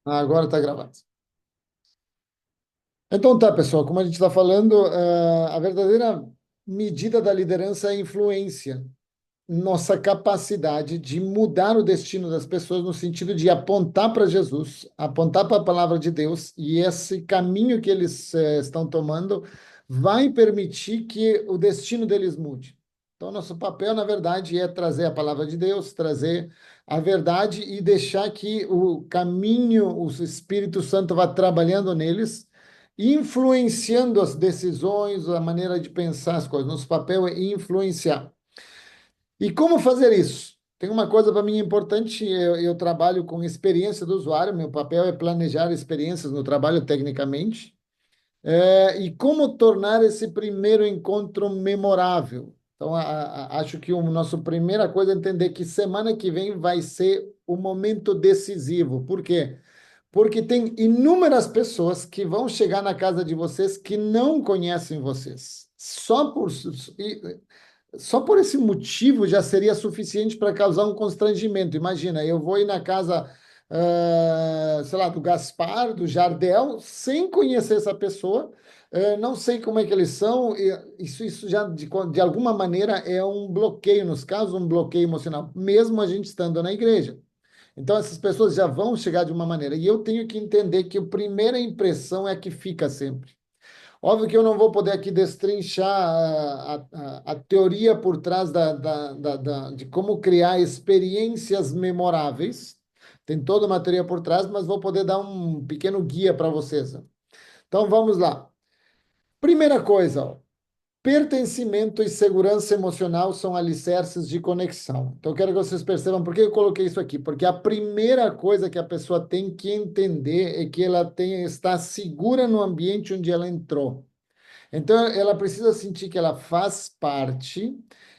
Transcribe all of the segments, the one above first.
Agora está gravado. Então tá, pessoal, como a gente está falando, a verdadeira medida da liderança é a influência, nossa capacidade de mudar o destino das pessoas no sentido de apontar para Jesus, apontar para a palavra de Deus, e esse caminho que eles estão tomando vai permitir que o destino deles mude. Então, nosso papel, na verdade, é trazer a palavra de Deus, trazer a verdade e deixar que o caminho, o Espírito Santo vá trabalhando neles, influenciando as decisões, a maneira de pensar as coisas. Nosso papel é influenciar. E como fazer isso? Tem uma coisa para mim importante, eu trabalho com experiência do usuário, meu papel é planejar experiências no trabalho tecnicamente, e como tornar esse primeiro encontro memorável. Então, acho que a nossa primeira coisa é entender que semana que vem vai ser o momento decisivo. Por quê? Porque tem inúmeras pessoas que vão chegar na casa de vocês que não conhecem vocês. Só por esse motivo já seria suficiente para causar um constrangimento. Imagina, eu vou ir na casa, sei lá, do Gaspar, do Jardel, sem conhecer essa pessoa, não sei como é que eles são. Isso já, de alguma maneira, é um bloqueio, nos casos, um bloqueio emocional, mesmo a gente estando na igreja. Então, essas pessoas já vão chegar de uma maneira. E eu tenho que entender que a primeira impressão é a que fica sempre. Óbvio que eu não vou poder aqui destrinchar a teoria por trás de como criar experiências memoráveis. Tem toda uma teoria por trás, mas vou poder dar um pequeno guia para vocês. Então vamos lá. Primeira coisa, ó, pertencimento e segurança emocional são alicerces de conexão. Então, eu quero que vocês percebam por que eu coloquei isso aqui. Porque a primeira coisa que a pessoa tem que entender é que ela está segura no ambiente onde ela entrou. Então, ela precisa sentir que ela faz parte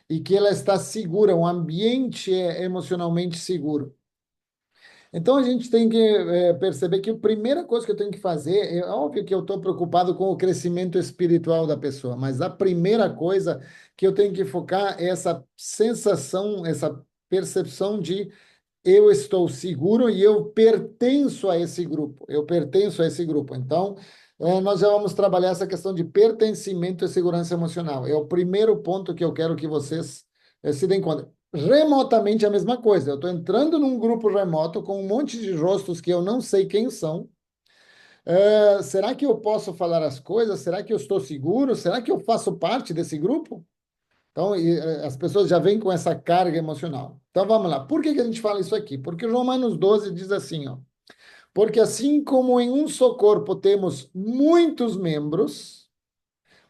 e que ela está segura, o ambiente é emocionalmente seguro. Então, a gente tem que perceber que a primeira coisa que eu tenho que fazer, é óbvio que eu estou preocupado com o crescimento espiritual da pessoa, mas a primeira coisa que eu tenho que focar é essa sensação, essa percepção de eu estou seguro e eu pertenço a esse grupo. Eu pertenço a esse grupo. Então, nós já vamos trabalhar essa questão de pertencimento e segurança emocional. É o primeiro ponto que eu quero que vocês se deem conta. Remotamente é a mesma coisa. Eu estou entrando num grupo remoto com um monte de rostos que eu não sei quem são. Será que eu posso falar as coisas? Será que eu estou seguro? Será que eu faço parte desse grupo? Então, as pessoas já vêm com essa carga emocional. Então, vamos lá. Por que que a gente fala isso aqui? Porque Romanos 12 diz assim, ó. Porque assim como em um só corpo temos muitos membros,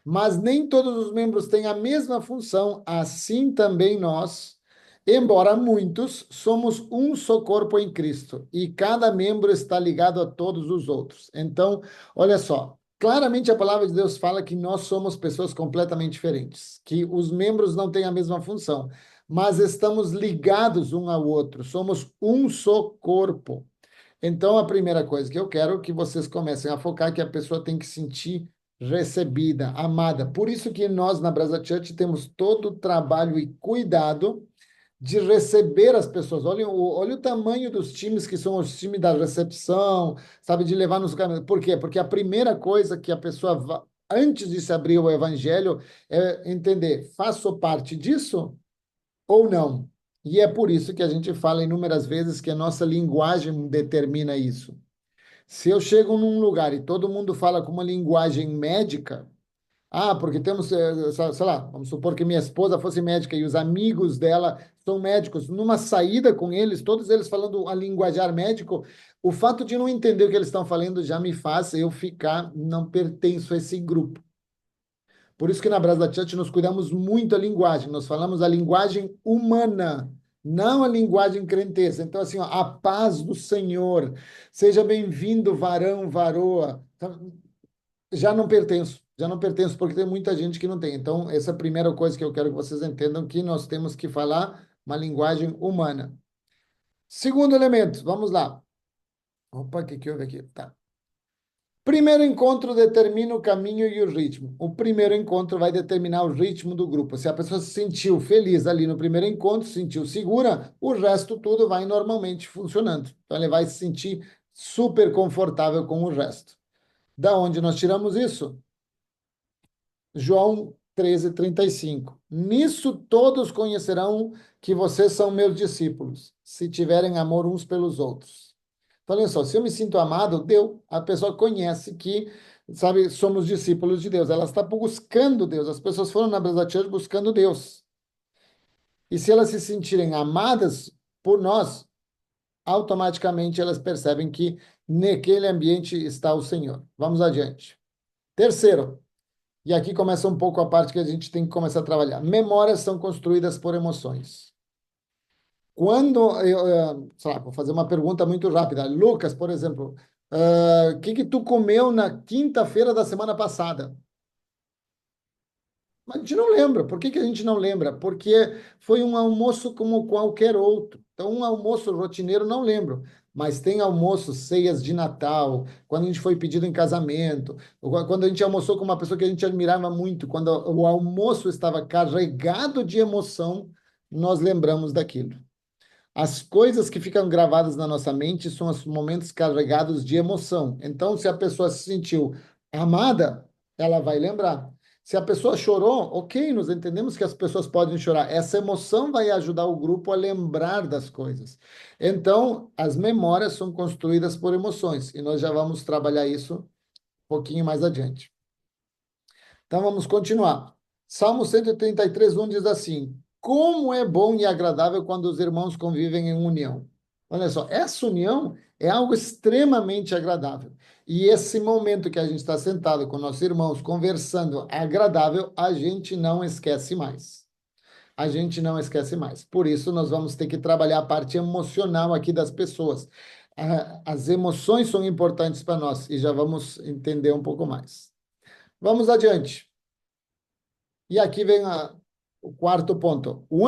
mas nem todos os membros têm a mesma função, assim também nós, embora muitos, somos um só corpo em Cristo, e cada membro está ligado a todos os outros. Então, olha só, claramente a palavra de Deus fala que nós somos pessoas completamente diferentes, que os membros não têm a mesma função, mas estamos ligados um ao outro, somos um só corpo. Então, a primeira coisa que eu quero que vocês comecem a focar é que a pessoa tem que sentir recebida, amada. Por isso que nós, na Brasa Church, temos todo o trabalho e cuidado de receber as pessoas. Olha o tamanho dos times que são os times da recepção, sabe, de levar nos caminhos. Por quê? Porque a primeira coisa que a pessoa, antes de se abrir o evangelho, é entender, faço parte disso ou não? E é por isso que a gente fala inúmeras vezes que a nossa linguagem determina isso. Se eu chego num lugar e todo mundo fala com uma linguagem médica, porque temos, sei lá, vamos supor que minha esposa fosse médica e os amigos dela são médicos, numa saída com eles, todos eles falando a linguajar médico, o fato de não entender o que eles estão falando já me faz eu ficar, não pertenço a esse grupo. Por isso que na Brasa Church nós cuidamos muito da linguagem, nós falamos a linguagem humana, não a linguagem crenteza. Então, assim, ó, a paz do Senhor, seja bem-vindo, varão, varoa. Então, já não pertenço, porque tem muita gente que não tem. Então, essa é a primeira coisa que eu quero que vocês entendam, que nós temos que falar uma linguagem humana. Segundo elemento, vamos lá. Opa, o que que houve aqui? Tá. Primeiro encontro determina o caminho e o ritmo. O primeiro encontro vai determinar o ritmo do grupo. Se a pessoa se sentiu feliz ali no primeiro encontro, se sentiu segura, o resto tudo vai normalmente funcionando. Então, ele vai se sentir super confortável com o resto. Da onde nós tiramos isso? João 13:35. Nisso todos conhecerão que vocês são meus discípulos, se tiverem amor uns pelos outros. Então, olha só, se eu me sinto amado, deu. A pessoa conhece que, sabe, somos discípulos de Deus. Ela está buscando Deus. As pessoas foram na Brasa Church buscando Deus. E se elas se sentirem amadas por nós, automaticamente elas percebem que naquele ambiente está o Senhor. Vamos adiante. Terceiro, e aqui começa um pouco a parte que a gente tem que começar a trabalhar. Memórias são construídas por emoções. Quando sei lá, vou fazer uma pergunta muito rápida. Lucas, por exemplo, o que que tu comeu na quinta-feira da semana passada? Mas a gente não lembra. Por que que a gente não lembra? Porque foi um almoço como qualquer outro. Então, um almoço rotineiro não lembro. Mas tem almoços, ceias de Natal, quando a gente foi pedido em casamento, ou quando a gente almoçou com uma pessoa que a gente admirava muito, quando o almoço estava carregado de emoção, nós lembramos daquilo. As coisas que ficam gravadas na nossa mente são os momentos carregados de emoção. Então, se a pessoa se sentiu amada, ela vai lembrar. Se a pessoa chorou, ok, nós entendemos que as pessoas podem chorar. Essa emoção vai ajudar o grupo a lembrar das coisas. Então, as memórias são construídas por emoções, e nós já vamos trabalhar isso um pouquinho mais adiante. Então, vamos continuar. Salmo 133, 1 diz assim: Como é bom e agradável quando os irmãos convivem em união. Olha só, essa união é algo extremamente agradável. E esse momento que a gente está sentado com nossos irmãos, conversando, agradável, a gente não esquece mais. A gente não esquece mais. Por isso, nós vamos ter que trabalhar a parte emocional aqui das pessoas. As emoções são importantes para nós e já vamos entender um pouco mais. Vamos adiante. E aqui vem o quarto ponto. O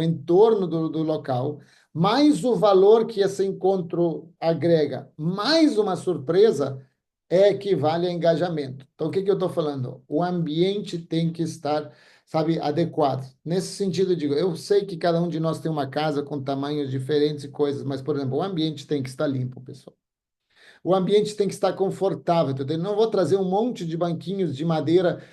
entorno do local, mais o valor que esse encontro agrega, mais uma surpresa, equivale a engajamento. Então, o que que eu estou falando? O ambiente tem que estar, sabe, adequado. Nesse sentido, eu digo, eu sei que cada um de nós tem uma casa com tamanhos diferentes e coisas, mas, por exemplo, o ambiente tem que estar limpo, pessoal. O ambiente tem que estar confortável, entendeu? Não vou trazer um monte de banquinhos de madeira.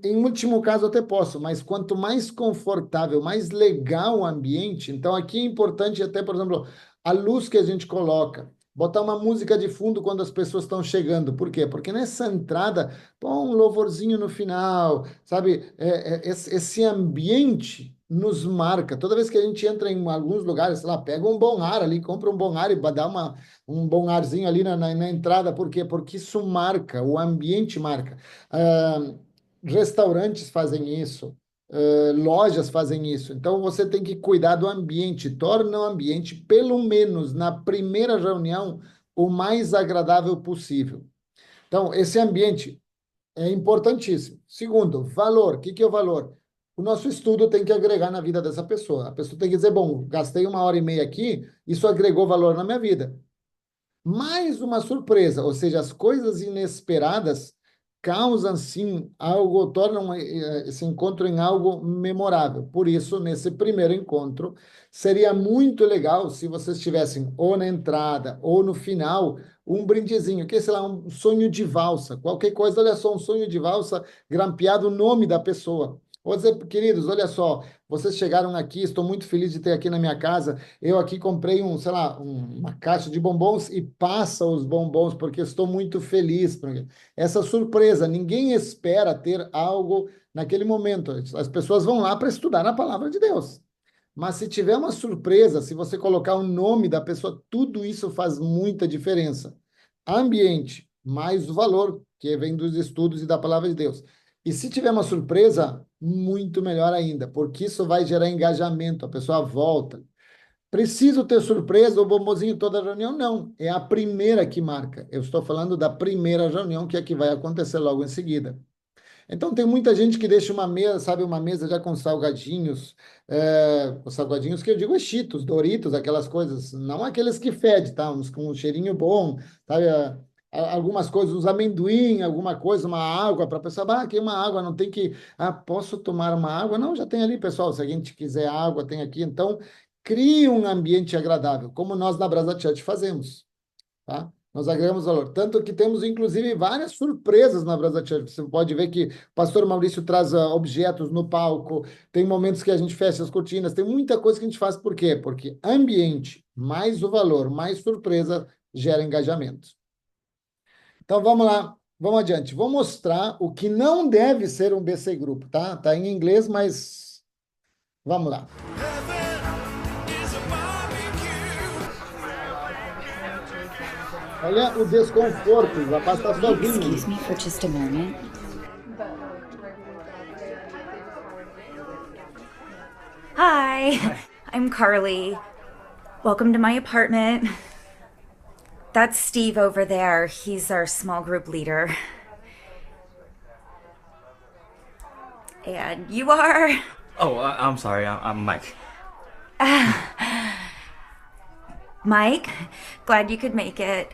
Em último caso, até posso, mas quanto mais confortável, mais legal o ambiente. Então, aqui é importante, até, por exemplo, a luz que a gente coloca. Botar uma música de fundo quando as pessoas estão chegando. Por quê? Porque nessa entrada, põe um louvorzinho no final, sabe? Esse ambiente nos marca. Toda vez que a gente entra em alguns lugares, sei lá, pega um bom ar ali, compra um bom ar e dá um bom arzinho ali na entrada. Por quê? Porque isso marca, o ambiente marca. Ah, restaurantes fazem isso, lojas fazem isso. Então você tem que cuidar do ambiente, torna o ambiente, pelo menos na primeira reunião, o mais agradável possível. Então, esse ambiente é importantíssimo. Segundo, valor. O que que é o valor? O nosso estudo tem que agregar na vida dessa pessoa. A pessoa tem que dizer, bom, gastei 1 hora e meia aqui, isso agregou valor na minha vida. Mais uma surpresa, ou seja, as coisas inesperadas causam sim algo, tornam esse encontro em algo memorável. Por isso, nesse primeiro encontro, seria muito legal se vocês tivessem ou na entrada ou no final um brindezinho, que sei lá, um sonho de valsa, qualquer coisa, olha só, um sonho de valsa grampeado o nome da pessoa. Vou dizer, queridos, olha só, vocês chegaram aqui, estou muito feliz de ter aqui na minha casa. Eu aqui comprei sei lá, uma caixa de bombons e passa os bombons, porque estou muito feliz. Essa surpresa, ninguém espera ter algo naquele momento. As pessoas vão lá para estudar a palavra de Deus. Mas se tiver uma surpresa, se você colocar o nome da pessoa, tudo isso faz muita diferença. Ambiente, mais o valor que vem dos estudos e da palavra de Deus. E se tiver uma surpresa, muito melhor ainda, porque isso vai gerar engajamento, a pessoa volta. Preciso ter surpresa ou bombozinho toda reunião? Não, é a primeira que marca. Eu estou falando da primeira reunião, que é a que vai acontecer logo em seguida. Então, tem muita gente que deixa uma mesa, sabe, uma mesa já com salgadinhos, os salgadinhos que eu digo é Cheetos, Doritos, aquelas coisas, não aqueles que fedem, tá? Uns com um cheirinho bom, sabe? Algumas coisas, uns amendoim, alguma coisa, uma água para a pessoa, aqui uma água, não tem que, posso tomar uma água? Não, já tem ali, pessoal, se a gente quiser água, tem aqui. Então, crie um ambiente agradável, como nós na Brasa Church fazemos, tá? Nós agregamos valor. Tanto que temos, inclusive, várias surpresas na Brasa Church. Você pode ver que o pastor Maurício traz objetos no palco, tem momentos que a gente fecha as cortinas, tem muita coisa que a gente faz. Por quê? Porque ambiente, mais o valor, mais surpresa, gera engajamento. Então, vamos lá. Vamos adiante. Vou mostrar o que não deve ser um BC Grupo, tá? Tá em inglês, mas vamos lá. Olha o desconforto, o rapaz está sozinho. Excuse me for just a moment. Hi, I'm Carly. Welcome to my apartment. That's Steve over there. He's our small group leader. And you are? Oh, I'm sorry. I'm Mike. Mike? Glad you could make it.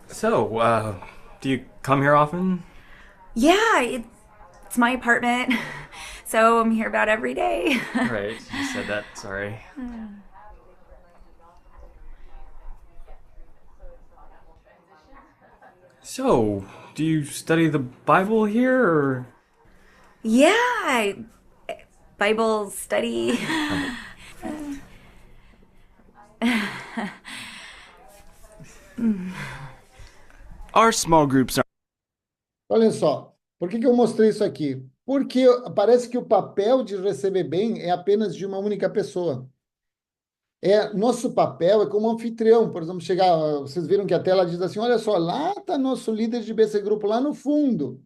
So, do you come here often? Yeah, it's my apartment. So I'm here about every day. Right, you said that. Sorry. So, do you study the Bible here, or? Yeah, Bible study. Our small groups are. Olha só, por que que eu mostrei isso aqui? Porque parece que o papel de receber bem é apenas de uma única pessoa. Nosso papel é como anfitrião, por exemplo, chegar, vocês viram que a tela diz assim, olha só, lá está nosso líder de BC Grupo, lá no fundo.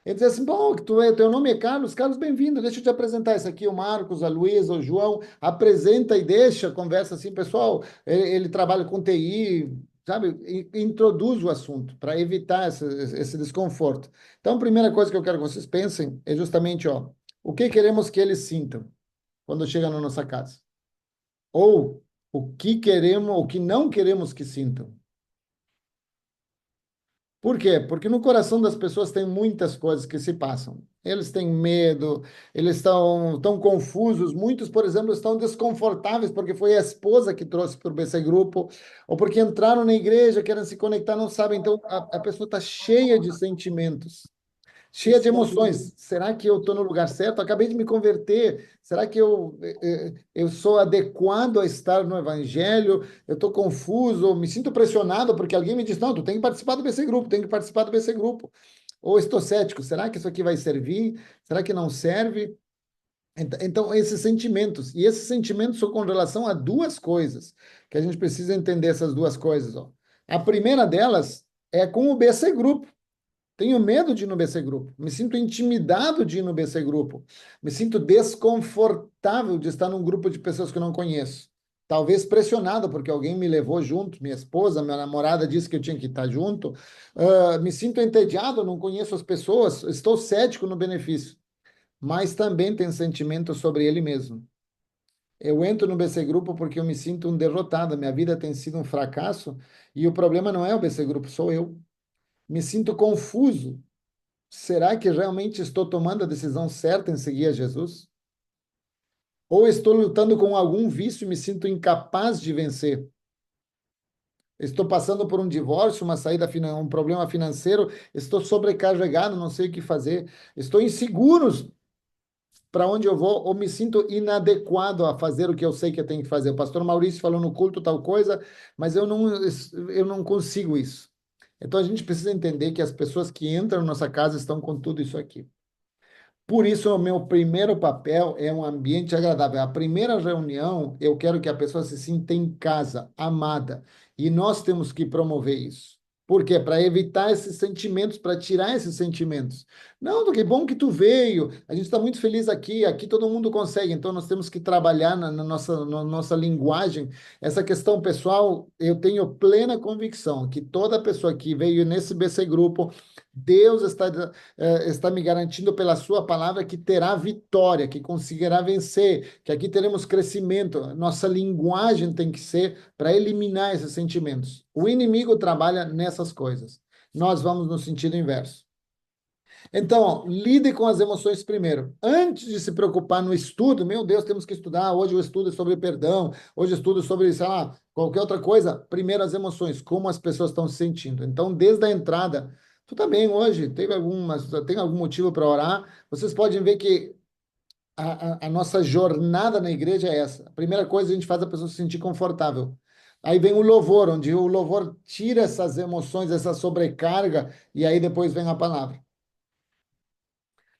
Ele diz assim, bom, teu nome é Carlos, Carlos, bem-vindo, deixa eu te apresentar, esse aqui é o Marcos, a Luísa, o João, apresenta e deixa, conversa assim, pessoal, ele trabalha com TI, sabe, introduz o assunto, para evitar esse desconforto. Então, a primeira coisa que eu quero que vocês pensem é justamente, ó, o que queremos que eles sintam quando chegam na nossa casa? Ou o que queremos, o que não queremos que sintam. Por quê? Porque no coração das pessoas tem muitas coisas que se passam. Eles têm medo, eles estão tão confusos. Muitos, por exemplo, estão desconfortáveis porque foi a esposa que trouxe para o BC Grupo, ou porque entraram na igreja, querem se conectar, não sabem. Então, a pessoa está cheia de sentimentos, cheia de emoções. Será que eu estou no lugar certo? Acabei de me converter. Será que eu sou adequado a estar no Evangelho? Eu estou confuso, me sinto pressionado porque alguém me diz, não, tu tem que participar do BC Grupo, tem que participar do BC Grupo. Ou estou cético, será que isso aqui vai servir? Será que não serve? Então, esses sentimentos, e esses sentimentos são com relação a duas coisas, que a gente precisa entender essas duas coisas. Ó. A primeira delas é com o BC Grupo. Tenho medo de ir no BC Grupo, me sinto intimidado de ir no BC Grupo, me sinto desconfortável de estar num grupo de pessoas que eu não conheço. Talvez pressionado, porque alguém me levou junto, minha esposa, minha namorada disse que eu tinha que estar junto. Me sinto entediado, não conheço as pessoas, estou cético no benefício, mas também tenho sentimento sobre ele mesmo. Eu entro no BC Grupo porque eu me sinto um derrotado, minha vida tem sido um fracasso, e o problema não é o BC Grupo, sou eu. Me sinto confuso. Será que realmente estou tomando a decisão certa em seguir a Jesus? Ou estou lutando com algum vício e me sinto incapaz de vencer? Estou passando por um divórcio, uma saída, um problema financeiro, estou sobrecarregado, não sei o que fazer, estou inseguro para onde eu vou, ou me sinto inadequado a fazer o que eu sei que eu tenho que fazer. O pastor Maurício falou no culto tal coisa, mas eu não consigo isso. Então a gente precisa entender que as pessoas que entram na nossa casa estão com tudo isso aqui. Por isso, o meu primeiro papel é um ambiente agradável. A primeira reunião, eu quero que a pessoa se sinta em casa, amada. E nós temos que promover isso. Por quê? Para evitar esses sentimentos, para tirar esses sentimentos. Não, que bom que tu veio. A gente está muito feliz aqui. Aqui todo mundo consegue. Então, nós temos que trabalhar na nossa linguagem. Essa questão pessoal, eu tenho plena convicção que toda pessoa que veio nesse BC Grupo, Deus está me garantindo pela sua palavra que terá vitória, que conseguirá vencer, que aqui teremos crescimento. Nossa linguagem tem que ser para eliminar esses sentimentos. O inimigo trabalha nessas coisas. Nós vamos no sentido inverso. Então, ó, lide com as emoções primeiro. Antes de se preocupar no estudo, meu Deus, temos que estudar. Hoje o estudo é sobre perdão, hoje o estudo é sobre, sei lá, qualquer outra coisa. Primeiro as emoções, como as pessoas estão se sentindo. Então, desde a entrada, tu tá bem hoje, tem algum motivo para orar? Vocês podem ver que a nossa jornada na igreja é essa. A primeira coisa, a gente faz a pessoa se sentir confortável. Aí vem o louvor, onde o louvor tira essas emoções, essa sobrecarga, e aí depois vem a palavra.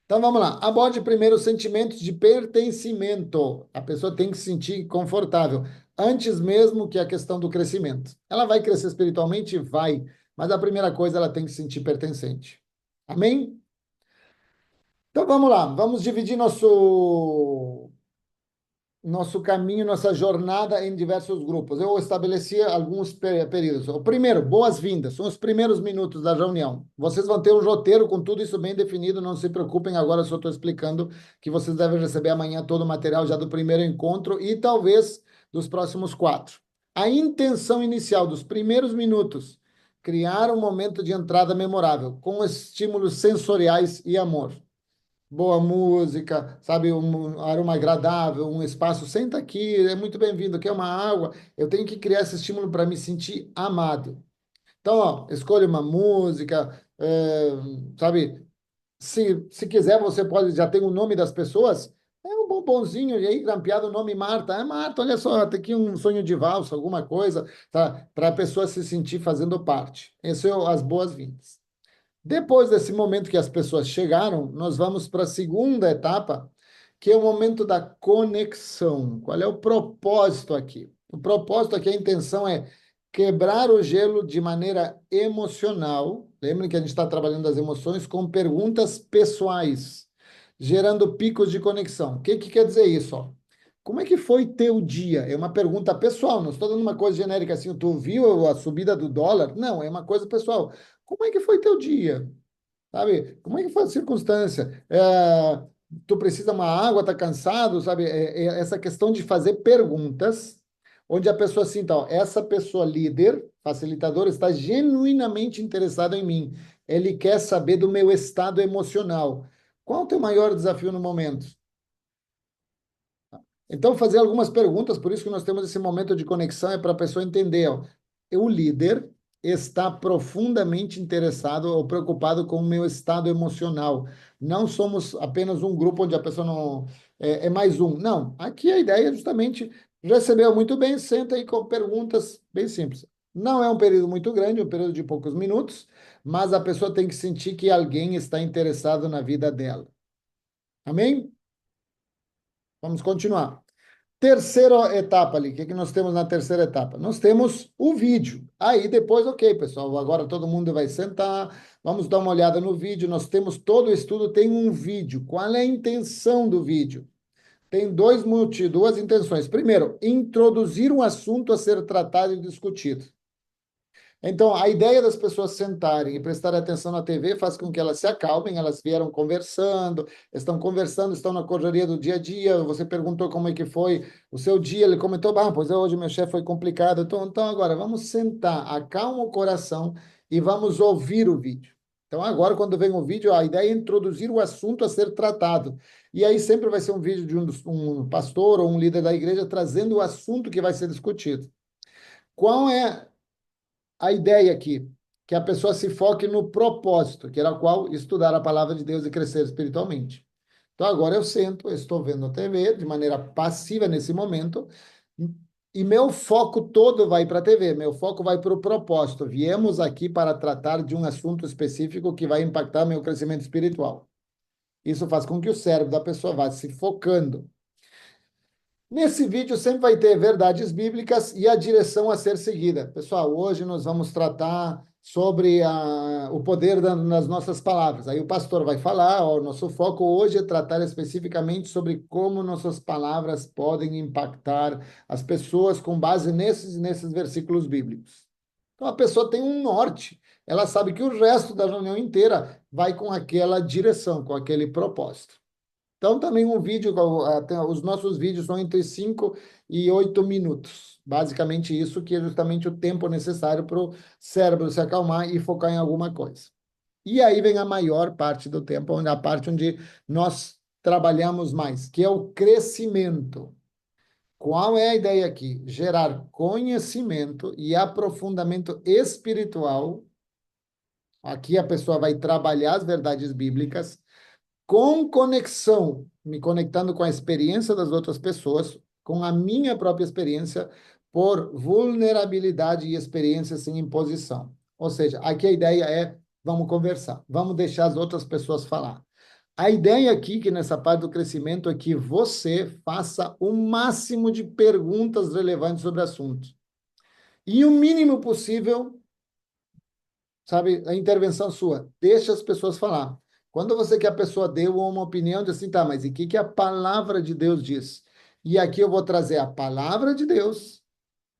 Então vamos lá. Aborde primeiro os sentimentos de pertencimento. A pessoa tem que se sentir confortável, antes mesmo que a questão do crescimento. Ela vai crescer espiritualmente? Vai. Mas a primeira coisa, ela tem que se sentir pertencente. Amém? Então vamos lá. Vamos dividir nosso caminho, nossa jornada em diversos grupos. Eu estabeleci alguns períodos. O primeiro, boas-vindas, são os primeiros minutos da reunião. Vocês vão ter um roteiro com tudo isso bem definido, não se preocupem, agora eu só estou explicando que vocês devem receber amanhã todo o material já do primeiro encontro e talvez dos próximos 4. A intenção inicial dos primeiros minutos, criar um momento de entrada memorável, com estímulos sensoriais e amor. Boa música, sabe, um aroma agradável, um espaço, senta aqui, é muito bem-vindo, quer uma água? Eu tenho que criar esse estímulo para me sentir amado. Então, ó, escolha uma música, sabe, se quiser, você pode, já tem o nome das pessoas, é um bombonzinho, e aí, grampeado o nome Marta. É Marta, olha só, tem aqui um sonho de valsa, alguma coisa, tá? Para a pessoa se sentir fazendo parte. Essas são as boas-vindas. Depois desse momento que as pessoas chegaram, nós vamos para a segunda etapa, que é o momento da conexão. Qual é o propósito aqui? O propósito aqui, a intenção é quebrar o gelo de maneira emocional. Lembre que a gente está trabalhando as emoções com perguntas pessoais, gerando picos de conexão. O que que quer dizer isso? Ó? Como é que foi teu dia? É uma pergunta pessoal, não estou dando uma coisa genérica assim, tu viu a subida do dólar? Não, é uma coisa pessoal. Como é que foi teu dia? Sabe? Como é que foi a circunstância? Tu precisa de uma água, tá cansado, sabe? Essa questão de fazer perguntas, onde a pessoa sinta, ó, essa pessoa líder, facilitadora, está genuinamente interessada em mim. Ele quer saber do meu estado emocional. Qual o teu maior desafio no momento? Então, fazer algumas perguntas, por isso que nós temos esse momento de conexão, é para a pessoa entender, ó, o líder está profundamente interessado ou preocupado com o meu estado emocional. Não somos apenas um grupo onde a pessoa não é mais um. Não, aqui a ideia é justamente recebeu muito bem, senta aí com perguntas bem simples. Não é um período muito grande, é um período de poucos minutos, mas a pessoa tem que sentir que alguém está interessado na vida dela. Amém? Vamos continuar. Terceira etapa ali, o que que nós temos na terceira etapa? Nós temos o vídeo. Aí depois, ok, pessoal, agora todo mundo vai sentar, vamos dar uma olhada no vídeo. Nós temos todo o estudo, tem um vídeo. Qual é a intenção do vídeo? Tem duas intenções. Primeiro, introduzir um assunto a ser tratado e discutido. Então, a ideia das pessoas sentarem e prestarem atenção na TV faz com que elas se acalmem, elas vieram conversando, estão na correria do dia a dia. Você perguntou como é que foi o seu dia, ele comentou, pois hoje meu chefe foi complicado. Então agora, vamos sentar, acalma o coração e vamos ouvir o vídeo. Então, agora, quando vem o vídeo, a ideia é introduzir o assunto a ser tratado. E aí sempre vai ser um vídeo de um pastor ou um líder da igreja trazendo o assunto que vai ser discutido. Qual é a ideia aqui, que a pessoa se foque no propósito, que era qual estudar a palavra de Deus e crescer espiritualmente. Então agora eu sento, eu estou vendo a TV de maneira passiva nesse momento, e meu foco todo vai para a TV, meu foco vai para o propósito. Viemos aqui para tratar de um assunto específico que vai impactar meu crescimento espiritual. Isso faz com que o cérebro da pessoa vá se focando. Nesse vídeo sempre vai ter verdades bíblicas e a direção a ser seguida. Pessoal, hoje nós vamos tratar sobre o poder das nossas palavras. Aí o pastor vai falar, ó, nosso foco hoje é tratar especificamente sobre como nossas palavras podem impactar as pessoas com base nesses versículos bíblicos. Então a pessoa tem um norte, ela sabe que o resto da reunião inteira vai com aquela direção, com aquele propósito. Então, também um vídeo, os nossos vídeos são entre 5 e 8 minutos. Basicamente isso, que é justamente o tempo necessário para o cérebro se acalmar e focar em alguma coisa. E aí vem a maior parte do tempo, a parte onde nós trabalhamos mais, que é o crescimento. Qual é a ideia aqui? Gerar conhecimento e aprofundamento espiritual. Aqui a pessoa vai trabalhar as verdades bíblicas com conexão, me conectando com a experiência das outras pessoas, com a minha própria experiência, por vulnerabilidade e experiência sem imposição. Ou seja, aqui a ideia é, vamos conversar, vamos deixar as outras pessoas falar. A ideia aqui, que nessa parte do crescimento, é que você faça o máximo de perguntas relevantes sobre o assunto. E o mínimo possível, sabe, a intervenção sua. Deixa as pessoas falar. Quando você quer a pessoa dê uma opinião, diz assim, tá, mas e o que a palavra de Deus diz? E aqui eu vou trazer a palavra de Deus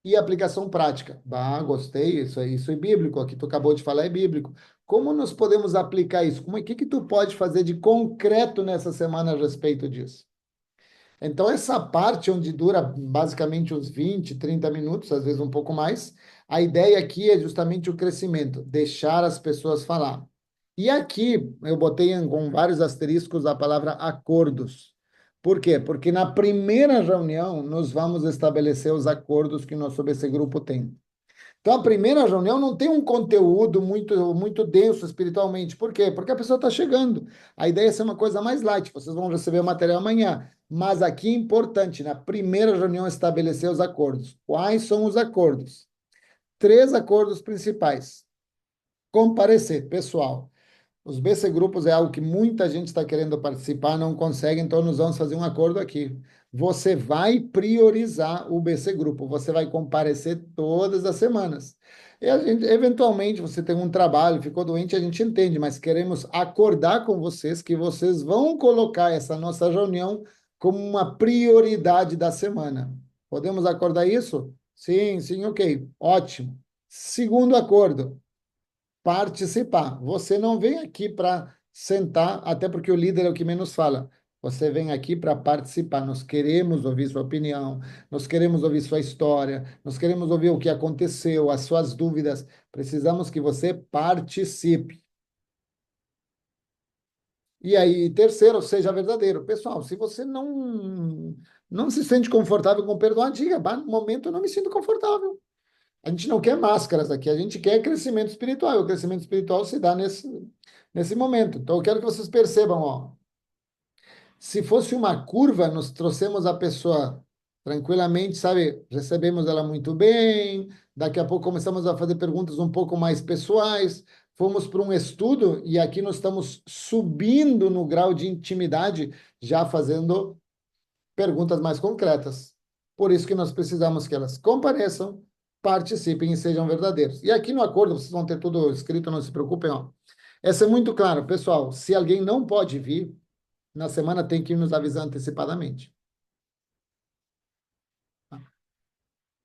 e a aplicação prática. Bah, gostei, isso é bíblico, aqui tu acabou de falar é bíblico. Como nós podemos aplicar isso? O que tu pode fazer de concreto nessa semana a respeito disso? Então, essa parte onde dura basicamente uns 20, 30 minutos, às vezes um pouco mais, a ideia aqui é justamente o crescimento, deixar as pessoas falar. E aqui eu botei com vários asteriscos a palavra acordos. Por quê? Porque na primeira reunião nós vamos estabelecer os acordos que nós sobre esse grupo tem. Então, a primeira reunião não tem um conteúdo muito denso espiritualmente. Por quê? Porque a pessoa está chegando. A ideia é ser uma coisa mais light. Vocês vão receber o material amanhã. Mas aqui é importante, na primeira reunião, estabelecer os acordos. Quais são os acordos? 3 acordos principais. Comparecer, pessoal. Os BC Grupos é algo que muita gente está querendo participar, não consegue, então nós vamos fazer um acordo aqui. Você vai priorizar o BC Grupo, você vai comparecer todas as semanas. E a gente, eventualmente, você tem um trabalho, ficou doente, a gente entende, mas queremos acordar com vocês que vocês vão colocar essa nossa reunião como uma prioridade da semana. Podemos acordar isso? Sim, sim, ok, ótimo. Segundo acordo, participar. Você não vem aqui para sentar, até porque o líder é o que menos fala. Você vem aqui para participar. Nós queremos ouvir sua opinião, nós queremos ouvir sua história, nós queremos ouvir o que aconteceu, as suas dúvidas. Precisamos que você participe. E aí, terceiro, seja verdadeiro. Pessoal, se você não se sente confortável com perdoar, diga, "Bah, no momento eu não me sinto confortável. A gente não quer máscaras aqui, a gente quer crescimento espiritual. O crescimento espiritual se dá nesse momento. Então, eu quero que vocês percebam, ó, se fosse uma curva, nós trouxemos a pessoa tranquilamente, sabe? Recebemos ela muito bem, daqui a pouco começamos a fazer perguntas um pouco mais pessoais, fomos para um estudo e aqui nós estamos subindo no grau de intimidade, já fazendo perguntas mais concretas. Por isso que nós precisamos que elas compareçam, participem e sejam verdadeiros. E aqui no acordo, vocês vão ter tudo escrito, não se preocupem, ó. Essa é muito claro, pessoal. Se alguém não pode vir, na semana tem que nos avisar antecipadamente.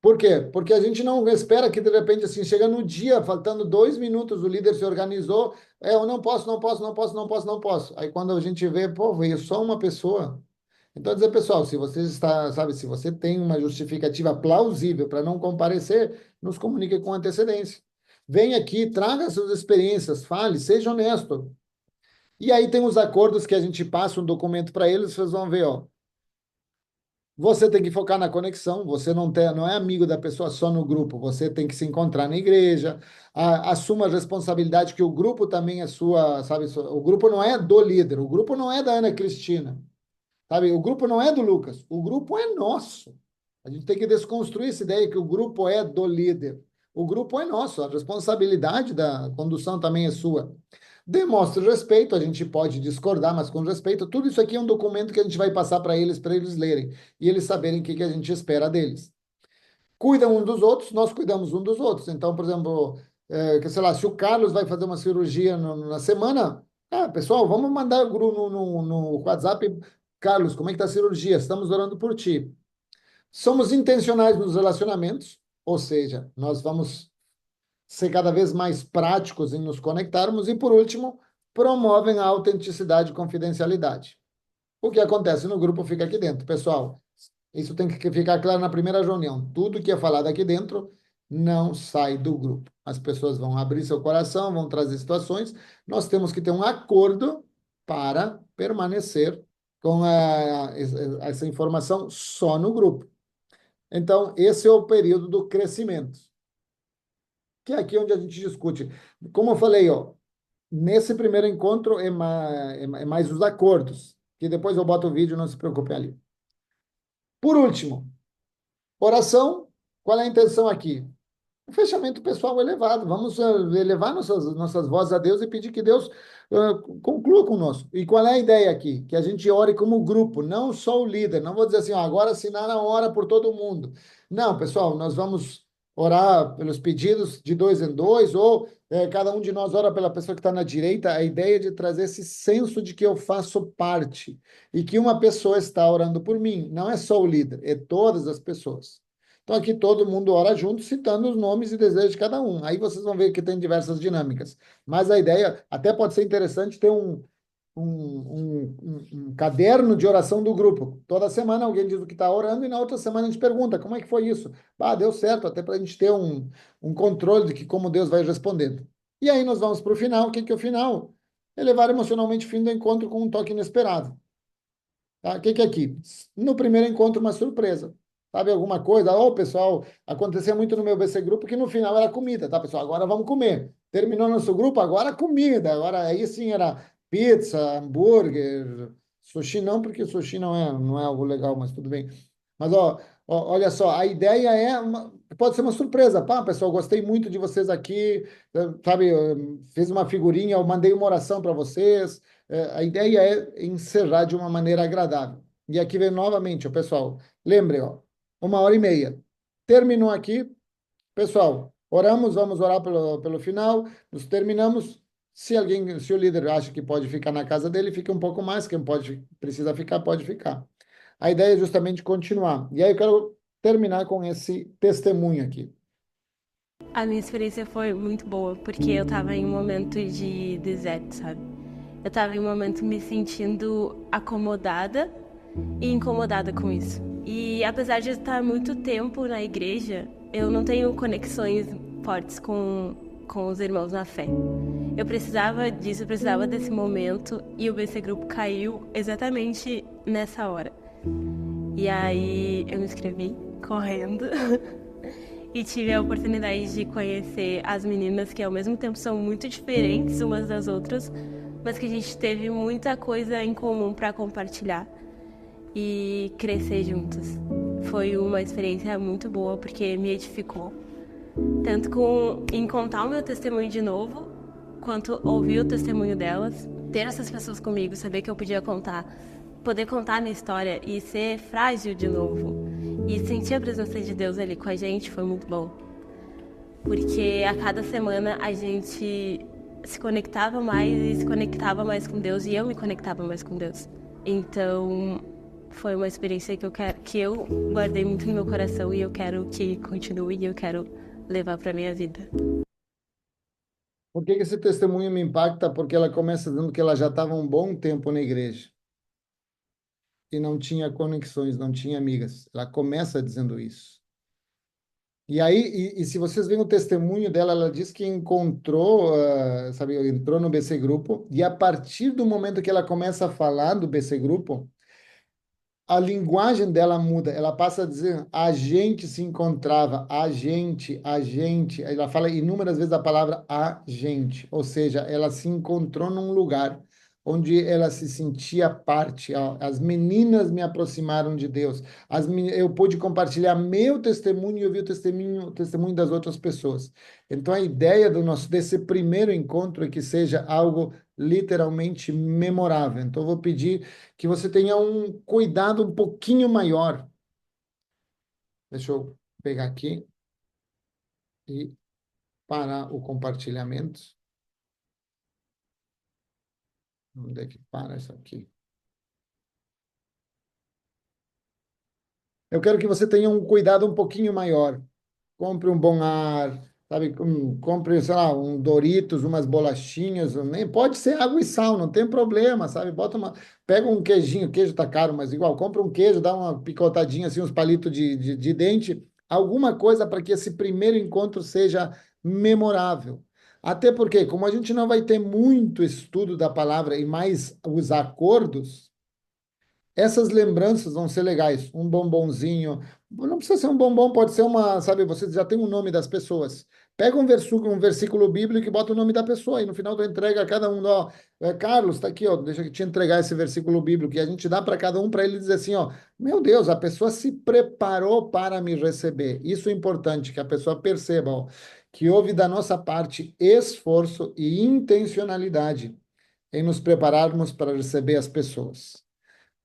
Por quê? Porque a gente não espera que, de repente, assim, chega no dia, faltando 2 minutos, o líder se organizou, eu não posso, não posso, não posso, não posso, não posso. Aí, quando a gente vê, pô, veio só uma pessoa. Então, dizer, pessoal, se você está, sabe, se você tem uma justificativa plausível para não comparecer, nos comunique com antecedência. Venha aqui, traga suas experiências, fale, seja honesto. E aí tem os acordos que a gente passa um documento para eles, vocês vão ver, ó. Você tem que focar na conexão, você não é amigo da pessoa só no grupo, você tem que se encontrar na igreja, assuma a responsabilidade que o grupo também é sua, sabe? O grupo não é do líder, o grupo não é da Ana Cristina. Sabe, o grupo não é do Lucas, o grupo é nosso. A gente tem que desconstruir essa ideia que o grupo é do líder. O grupo é nosso, a responsabilidade da condução também é sua. Demonstre respeito, a gente pode discordar, mas com respeito. Tudo isso aqui é um documento que a gente vai passar para eles lerem e eles saberem o que a gente espera deles. Cuidam um dos outros, nós cuidamos um dos outros. Então, por exemplo, sei lá, se o Carlos vai fazer uma cirurgia na semana, pessoal, vamos mandar o grupo no WhatsApp. Carlos, como é que está a cirurgia? Estamos orando por ti. Somos intencionais nos relacionamentos, ou seja, nós vamos ser cada vez mais práticos em nos conectarmos. E, por último, promovem a autenticidade e confidencialidade. O que acontece no grupo fica aqui dentro. Pessoal, isso tem que ficar claro na primeira reunião. Tudo que é falado aqui dentro não sai do grupo. As pessoas vão abrir seu coração, vão trazer situações. Nós temos que ter um acordo para permanecer com essa informação só no grupo. Então, esse é o período do crescimento, que é aqui onde a gente discute. Como eu falei, ó, nesse primeiro encontro é mais os acordos, que depois eu boto o vídeo, não se preocupe ali. Por último, oração. Qual é a intenção aqui? Um fechamento pessoal elevado. Vamos elevar nossas vozes a Deus e pedir que Deus conclua conosco. E qual é a ideia aqui? Que a gente ore como grupo, não só o líder. Não vou dizer assim, ó, agora assinar a hora por todo mundo. Não, pessoal, nós vamos orar pelos pedidos de dois em dois, ou cada um de nós ora pela pessoa que está na direita. A ideia é de trazer esse senso de que eu faço parte e que uma pessoa está orando por mim. Não é só o líder, é todas as pessoas. Então, aqui todo mundo ora junto, citando os nomes e desejos de cada um. Aí vocês vão ver que tem diversas dinâmicas. Mas a ideia, até pode ser interessante ter um caderno de oração do grupo. Toda semana alguém diz o que está orando e na outra semana a gente pergunta, como é que foi isso? Ah, deu certo, até para a gente ter um controle de que como Deus vai respondendo. E aí nós vamos para o final. O que que é o final? Elevar emocionalmente o fim do encontro com um toque inesperado. Tá? O que que é aqui? No primeiro encontro, uma surpresa. Sabe alguma coisa? Ô, pessoal, acontecia muito no meu BC Grupo que no final era comida, tá, pessoal? Agora vamos comer. Terminou nosso grupo, agora comida. Agora aí sim era pizza, hambúrguer, sushi não, porque sushi não é algo legal, mas tudo bem. Mas olha só, a ideia pode ser uma surpresa. Pá, pessoal, gostei muito de vocês aqui, sabe? Fiz uma figurinha, eu mandei uma oração para vocês. A ideia é encerrar de uma maneira agradável. E aqui vem novamente, ó, pessoal. Lembre, ó, 1h30. Terminou aqui, pessoal. Oramos, vamos orar pelo final. Nos terminamos. Se o líder acha que pode ficar na casa dele, fica um pouco mais. Quem precisa ficar, pode ficar. A ideia é justamente continuar. E aí eu quero terminar com esse testemunho aqui. A minha experiência foi muito boa, porque eu tava em um momento de deserto, sabe? Eu tava em um momento me sentindo acomodada e incomodada com isso. E apesar de estar muito tempo na igreja, eu não tenho conexões fortes com os irmãos na fé. Eu precisava disso, eu precisava desse momento, e o BC Grupo caiu exatamente nessa hora. E aí eu me inscrevi correndo e tive a oportunidade de conhecer as meninas que ao mesmo tempo são muito diferentes umas das outras, mas que a gente teve muita coisa em comum para compartilhar e crescer juntas. Foi uma experiência muito boa porque me edificou, tanto em contar o meu testemunho de novo, quanto ouvir o testemunho delas, ter essas pessoas comigo, saber que eu podia poder contar minha história e ser frágil de novo e sentir a presença de Deus ali com a gente foi muito bom. Porque a cada semana a gente se conectava mais e se conectava mais com Deus, e eu me conectava mais com Deus. Então foi uma experiência que eu guardei muito no meu coração e eu quero que continue e eu quero levar para minha vida. Por que esse testemunho me impacta? Porque ela começa dizendo que ela já estava um bom tempo na igreja e não tinha conexões, não tinha amigas. Ela começa dizendo isso. E aí, se vocês veem o testemunho dela, ela diz que encontrou, entrou no BC Grupo, e a partir do momento que ela começa a falar do BC Grupo, a linguagem dela muda, ela passa a dizer, a gente se encontrava, a gente, ela fala inúmeras vezes a palavra a gente, ou seja, ela se encontrou num lugar onde ela se sentia parte. As meninas me aproximaram de Deus, eu pude compartilhar meu testemunho e ouvir o testemunho das outras pessoas. Então, a ideia desse primeiro encontro é que seja algo literalmente memorável. Então, eu vou pedir que você tenha um cuidado um pouquinho maior. Deixa eu pegar aqui e parar o compartilhamento. Onde é que para isso aqui? Eu quero que você tenha um cuidado um pouquinho maior. Compre um bom ar, sabe? Compre, sei lá, um Doritos, umas bolachinhas, nem pode ser água e sal, não tem problema, sabe? Pega um queijinho, queijo tá caro, mas igual, compra um queijo, dá uma picotadinha assim, uns palitos de dente, alguma coisa para que esse primeiro encontro seja memorável. Até porque, como a gente não vai ter muito estudo da palavra e mais os acordos, essas lembranças vão ser legais. Um bombonzinho, não precisa ser um bombom, pode ser uma, sabe, você já tem o nome das pessoas. Pega um versículo bíblico e bota o nome da pessoa, e no final tu entrega a cada um, ó, Carlos, está aqui, ó, deixa eu te entregar esse versículo bíblico, e a gente dá para cada um para ele dizer assim, ó, meu Deus, a pessoa se preparou para me receber. Isso é importante, que a pessoa perceba, ó, que houve da nossa parte esforço e intencionalidade em nos prepararmos para receber as pessoas.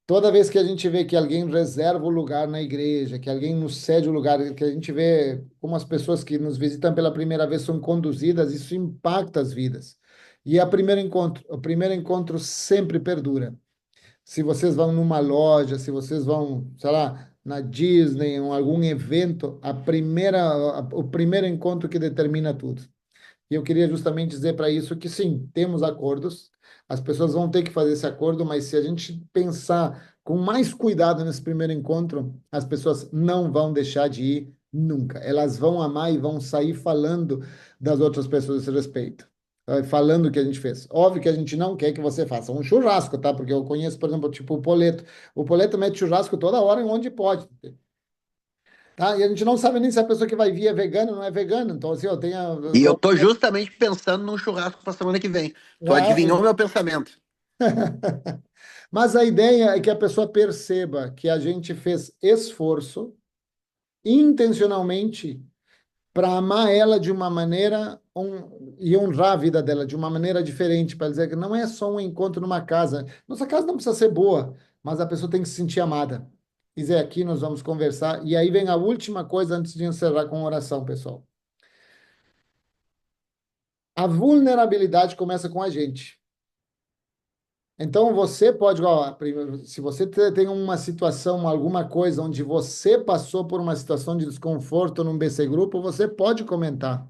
Toda vez que a gente vê que alguém reserva o lugar na igreja, que alguém nos cede o lugar, que a gente vê como as pessoas que nos visitam pela primeira vez são conduzidas, isso impacta as vidas. E o primeiro encontro sempre perdura. Se vocês vão numa loja, se vocês vão, sei lá, na Disney, em algum evento, o primeiro encontro que determina tudo. E eu queria justamente dizer para isso que sim, temos acordos, as pessoas vão ter que fazer esse acordo, mas se a gente pensar com mais cuidado nesse primeiro encontro, as pessoas não vão deixar de ir nunca. Elas vão amar e vão sair falando das outras pessoas a esse respeito. Falando o que a gente fez. Óbvio que a gente não quer que você faça um churrasco, tá? Porque eu conheço, por exemplo, tipo o Poleto. O Poleto mete churrasco toda hora, onde pode. Tá? E a gente não sabe nem se a pessoa que vai vir é vegana ou não é vegana. Então, assim, eu tenho. E eu tô justamente pensando num churrasco pra semana que vem. Tu adivinhou meu pensamento. Mas a ideia é que a pessoa perceba que a gente fez esforço intencionalmente para amar ela de uma maneira e honrar a vida dela de uma maneira diferente, para dizer que não é só um encontro numa casa. Nossa casa não precisa ser boa, mas a pessoa tem que se sentir amada. Dizer aqui nós vamos conversar. E aí vem a última coisa antes de encerrar com oração, pessoal. A vulnerabilidade começa com a gente. Então, você pode, ó, se você tem uma situação, alguma coisa onde você passou por uma situação de desconforto num BC Grupo, você pode comentar.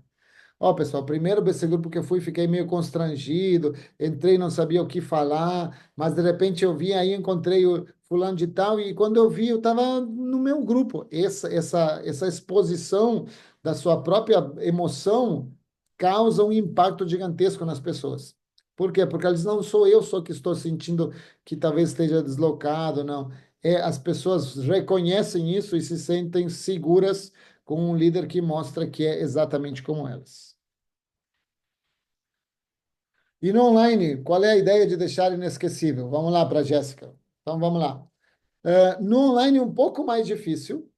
Ó, pessoal, primeiro BC Grupo que eu fui, fiquei meio constrangido, entrei, não sabia o que falar, mas de repente eu vi aí, encontrei o fulano de tal, e quando eu vi, eu estava no meu grupo. Essa exposição da sua própria emoção causa um impacto gigantesco nas pessoas. Por quê? Porque eles não sou eu só que estou sentindo que talvez esteja deslocado, não. As pessoas reconhecem isso e se sentem seguras com um líder que mostra que é exatamente como elas. E no online, qual é a ideia de deixar inesquecível? Vamos lá para a Jéssica. Então, vamos lá. No online, um pouco mais difícil,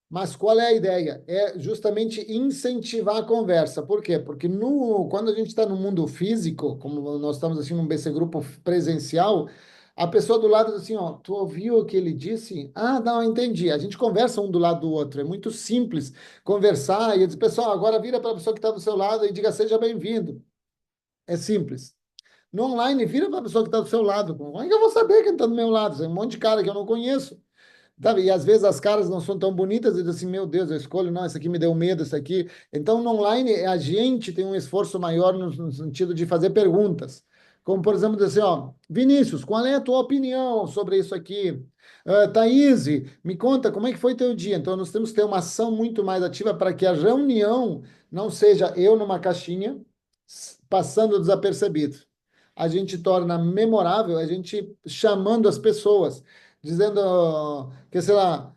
mas qual é a ideia? É justamente incentivar a conversa. Por quê? Porque quando a gente está no mundo físico, como nós estamos assim num BC Grupo presencial, a pessoa do lado diz assim, ó, tu ouviu o que ele disse? Ah, não, entendi. A gente conversa um do lado do outro. É muito simples conversar e dizer, pessoal, agora vira para a pessoa que está do seu lado e diga, seja bem-vindo. É simples. No online, vira para a pessoa que está do seu lado. Como é que eu vou saber quem está do meu lado? Tem um monte de cara que eu não conheço. Sabe? E às vezes as caras não são tão bonitas e diz assim, meu Deus, eu escolho, não, esse aqui me deu medo, esse aqui. Então, no online, a gente tem um esforço maior no sentido de fazer perguntas. Como, por exemplo, dizer assim, ó, Vinícius, qual é a tua opinião sobre isso aqui? Thaís, me conta, como é que foi teu dia? Então, nós temos que ter uma ação muito mais ativa para que a reunião não seja eu numa caixinha, passando desapercebido. A gente torna memorável, a gente chamando as pessoas dizendo que, sei lá,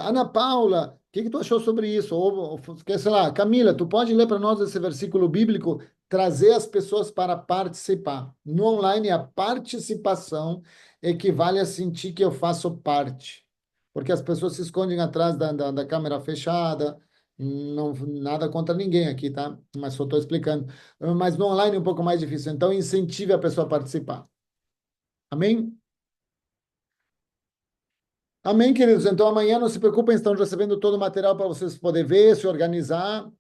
Ana Paula, o que tu achou sobre isso? Ou, que, sei lá, Camila, tu pode ler para nós esse versículo bíblico, trazer as pessoas para participar. No online, a participação equivale a sentir que eu faço parte, porque as pessoas se escondem atrás da câmera fechada, não, nada contra ninguém aqui, tá? Mas só estou explicando. Mas no online é um pouco mais difícil, então incentive a pessoa a participar. Amém? Amém, queridos. Então, amanhã não se preocupem, estão recebendo todo o material para vocês poderem ver, se organizar,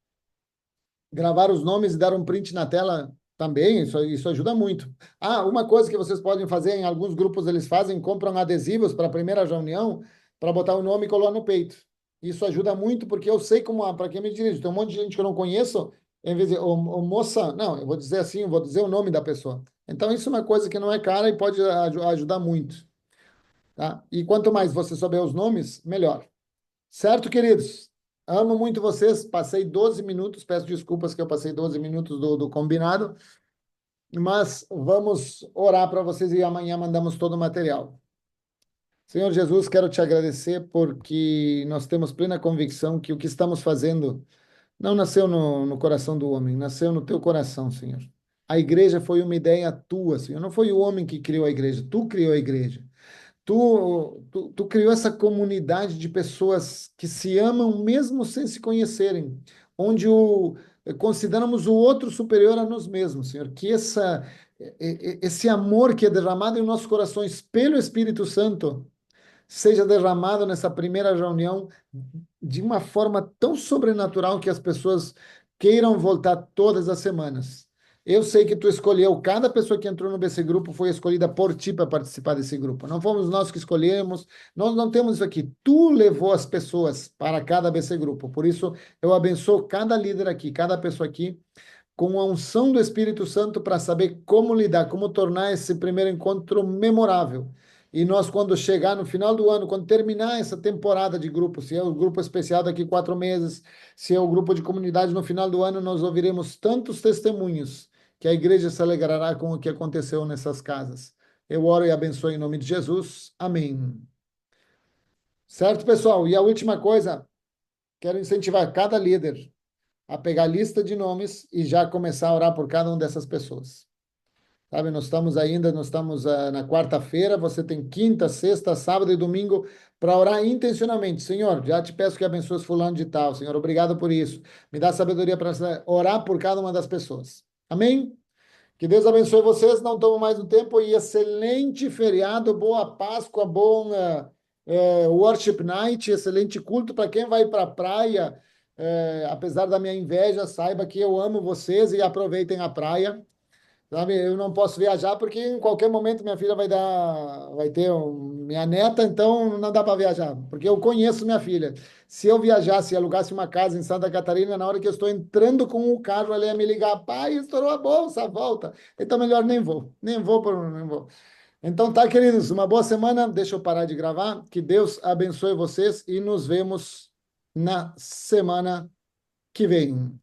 gravar os nomes e dar um print na tela também. Isso ajuda muito. Ah, uma coisa que vocês podem fazer, em alguns grupos eles fazem, compram adesivos para a primeira reunião, para botar o nome e colar no peito. Isso ajuda muito, porque eu sei como, para quem me dirige, tem um monte de gente que eu não conheço, em vez de, moça, não, eu vou dizer assim, eu vou dizer o nome da pessoa. Então, isso é uma coisa que não é cara e pode ajudar muito. Tá? E quanto mais você souber os nomes, melhor. Certo, queridos? Amo muito vocês. Passei 12 minutos. Peço desculpas que eu passei 12 minutos do combinado. Mas vamos orar para vocês e amanhã mandamos todo o material. Senhor Jesus, quero te agradecer porque nós temos plena convicção que o que estamos fazendo não nasceu no coração do homem, nasceu no teu coração, Senhor. A igreja foi uma ideia tua, Senhor. Não foi o homem que criou a igreja, tu criou a igreja. Tu criou essa comunidade de pessoas que se amam mesmo sem se conhecerem, onde consideramos o outro superior a nós mesmos, Senhor. Que esse amor que é derramado em nossos corações pelo Espírito Santo seja derramado nessa primeira reunião de uma forma tão sobrenatural que as pessoas queiram voltar todas as semanas. Eu sei que tu escolheu, cada pessoa que entrou no BC Grupo foi escolhida por ti para participar desse grupo. Não fomos nós que escolhemos, nós não temos isso aqui. Tu levou as pessoas para cada BC Grupo. Por isso, eu abençoo cada líder aqui, cada pessoa aqui, com a unção do Espírito Santo para saber como lidar, como tornar esse primeiro encontro memorável. E nós, quando chegar no final do ano, quando terminar essa temporada de grupo, se é o grupo especial daqui 4 meses, se é o grupo de comunidade no final do ano, nós ouviremos tantos testemunhos que a igreja se alegrará com o que aconteceu nessas casas. Eu oro e abençoo em nome de Jesus. Amém. Certo, pessoal? E a última coisa, quero incentivar cada líder a pegar a lista de nomes e já começar a orar por cada uma dessas pessoas. Sabe, nós estamos na quarta-feira, você tem quinta, sexta, sábado e domingo para orar intencionalmente. Senhor, já te peço que abençoes fulano de tal. Senhor, obrigado por isso. Me dá sabedoria para orar por cada uma das pessoas. Amém? Que Deus abençoe vocês, não tomo mais o tempo e excelente feriado, boa Páscoa, bom Worship Night, excelente culto para quem vai para a praia. Apesar da minha inveja, saiba que eu amo vocês e aproveitem a praia. Sabe, eu não posso viajar porque em qualquer momento minha filha vai ter minha neta, então não dá para viajar, porque eu conheço minha filha. Se eu viajasse e alugasse uma casa em Santa Catarina, na hora que eu estou entrando com o carro, ela ia me ligar, pai, estourou a bolsa, volta. Então melhor nem vou. Então tá, queridos, uma boa semana. Deixa eu parar de gravar. Que Deus abençoe vocês e nos vemos na semana que vem.